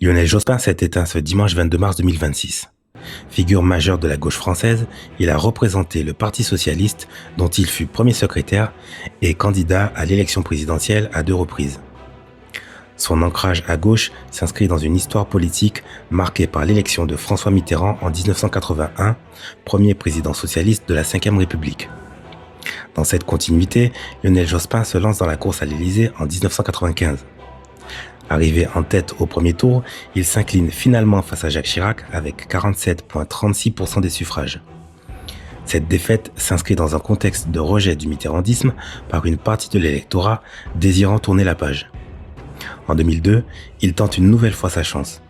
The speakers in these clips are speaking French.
Lionel Jospin s'est éteint ce dimanche 22 mars 2026. Figure majeure de la gauche française, il a représenté le Parti socialiste dont il fut premier secrétaire et candidat à l'élection présidentielle à 2 reprises. Son ancrage à gauche s'inscrit dans une histoire politique marquée par l'élection de François Mitterrand en 1981, premier président socialiste de la Ve République. Dans cette continuité, Lionel Jospin se lance dans la course à l'Élysée en 1995. Arrivé en tête au premier tour, il s'incline finalement face à Jacques Chirac avec 47,36% des suffrages. Cette défaite s'inscrit dans un contexte de rejet du mitterrandisme par une partie de l'électorat désirant tourner la page. En 2002, il tente une nouvelle fois sa chance.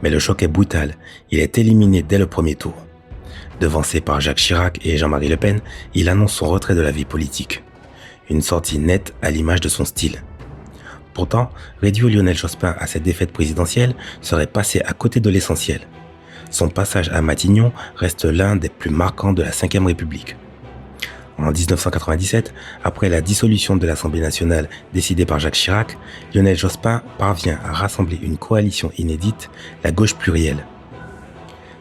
Mais le choc est brutal, il est éliminé dès le premier tour. Devancé par Jacques Chirac et Jean-Marie Le Pen, il annonce son retrait de la vie politique. Une sortie nette à l'image de son style. Pourtant, réduire Lionel Jospin à cette défaite présidentielle serait passer à côté de l'essentiel. Son passage à Matignon reste l'un des plus marquants de la Ve République. En 1997, après la dissolution de l'Assemblée nationale décidée par Jacques Chirac, Lionel Jospin parvient à rassembler une coalition inédite, la gauche plurielle.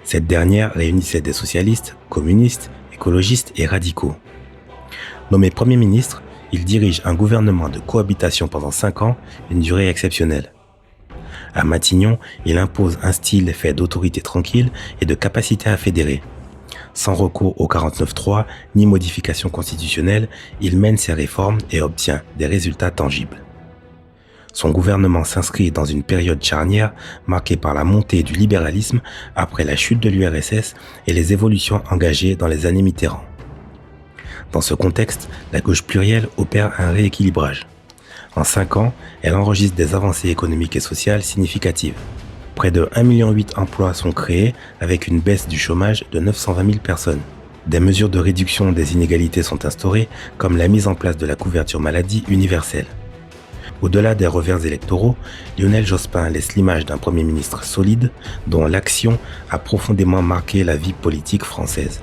Cette dernière réunissait des socialistes, communistes, écologistes et radicaux. Nommé Premier ministre, il dirige un gouvernement de cohabitation pendant 5 ans, une durée exceptionnelle. À Matignon, il impose un style fait d'autorité tranquille et de capacité à fédérer. Sans recours au 49.3 ni modification constitutionnelle, il mène ses réformes et obtient des résultats tangibles. Son gouvernement s'inscrit dans une période charnière marquée par la montée du libéralisme après la chute de l'URSS et les évolutions engagées dans les années Mitterrand. Dans ce contexte, la gauche plurielle opère un rééquilibrage. En 5 ans, elle enregistre des avancées économiques et sociales significatives. Près de 1,8 million d'emplois sont créés avec une baisse du chômage de 920 000 personnes. Des mesures de réduction des inégalités sont instaurées, comme la mise en place de la couverture maladie universelle. Au-delà des revers électoraux, Lionel Jospin laisse l'image d'un Premier ministre solide, dont l'action a profondément marqué la vie politique française.